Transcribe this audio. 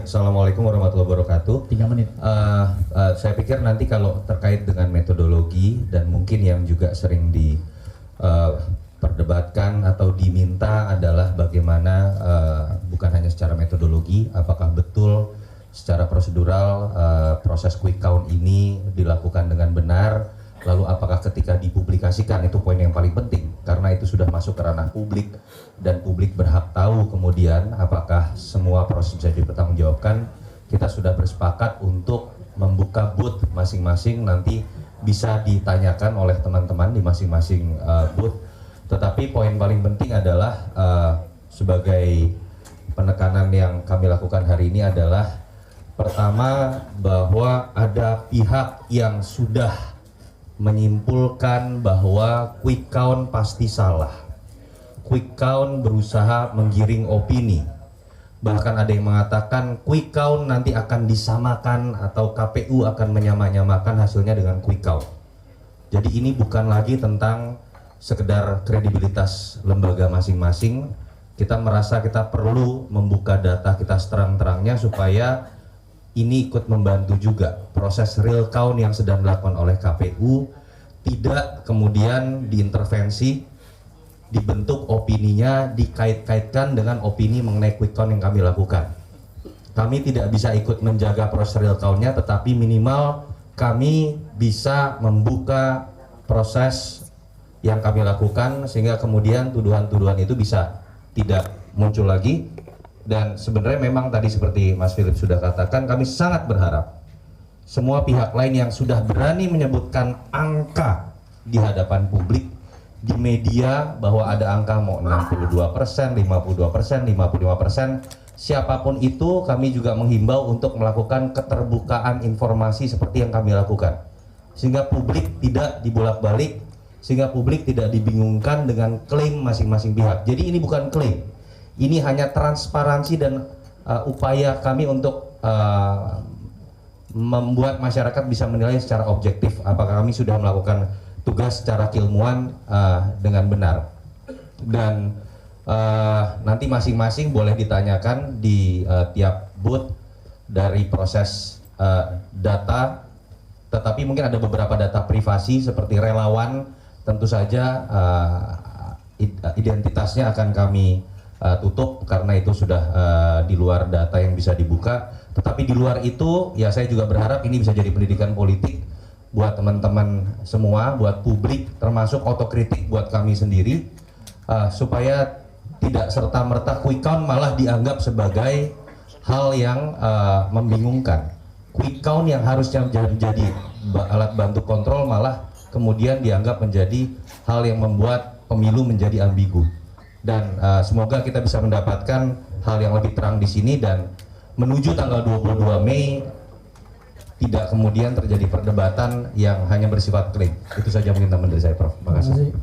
Assalamualaikum warahmatullahi wabarakatuh. 3 menit. Saya pikir nanti kalau terkait dengan metodologi dan mungkin yang juga sering diperdebatkan atau diminta adalah bagaimana bukan hanya secara metodologi, apakah betul secara prosedural proses quick count ini dilakukan dengan benar, lalu apakah ketika dipublikasikan, itu poin yang paling penting karena itu sudah masuk ke ranah publik dan publik berhak tahu kemudian apakah semua proses bisa dipertanggungjawabkan. Kita sudah bersepakat untuk membuka booth masing-masing, nanti bisa ditanyakan oleh teman-teman di masing-masing booth. Tetapi poin paling penting adalah sebagai penekanan yang kami lakukan hari ini adalah pertama, bahwa ada pihak yang sudah menyimpulkan bahwa quick count pasti salah. Quick count berusaha menggiring opini. Bahkan ada yang mengatakan quick count nanti akan disamakan atau KPU akan menyamakan hasilnya dengan quick count. Jadi ini bukan lagi tentang sekedar kredibilitas lembaga masing-masing. Kita merasa kita perlu membuka data kita seterang-terangnya supaya ini ikut membantu juga proses real count yang sedang dilakukan oleh KPU, tidak kemudian diintervensi, dibentuk opininya, dikait-kaitkan dengan opini mengenai quick count yang kami lakukan. Kami tidak bisa ikut menjaga proses real count-nya, tetapi minimal kami bisa membuka proses yang kami lakukan sehingga kemudian tuduhan-tuduhan itu bisa tidak muncul lagi. Dan sebenarnya memang tadi seperti Mas Philip sudah katakan, kami sangat berharap semua pihak lain yang sudah berani menyebutkan angka di hadapan publik, di media, bahwa ada angka mau 62%, 52%, 55%, siapapun itu, kami juga menghimbau untuk melakukan keterbukaan informasi seperti yang kami lakukan. Sehingga publik tidak dibolak-balik, sehingga publik tidak dibingungkan dengan klaim masing-masing pihak. Jadi ini bukan klaim. Ini hanya transparansi dan upaya kami untuk membuat masyarakat bisa menilai secara objektif apakah kami sudah melakukan tugas secara keilmuan dengan benar. Dan nanti masing-masing boleh ditanyakan di tiap booth dari proses data, tetapi mungkin ada beberapa data privasi seperti relawan, tentu saja identitasnya akan kami tutup karena itu sudah di luar data yang bisa dibuka. Tetapi di luar itu ya saya juga berharap ini bisa jadi pendidikan politik buat teman-teman semua, buat publik, termasuk otokritik buat kami sendiri, supaya tidak serta-merta quick count malah dianggap sebagai hal yang membingungkan. Quick count yang harusnya menjadi alat bantu kontrol malah kemudian dianggap menjadi hal yang membuat pemilu menjadi ambigu. Dan semoga kita bisa mendapatkan hal yang lebih terang di sini, dan menuju tanggal 22 Mei tidak kemudian terjadi perdebatan yang hanya bersifat klaim. Itu saja mungkin teman dari saya, Prof. Terima kasih.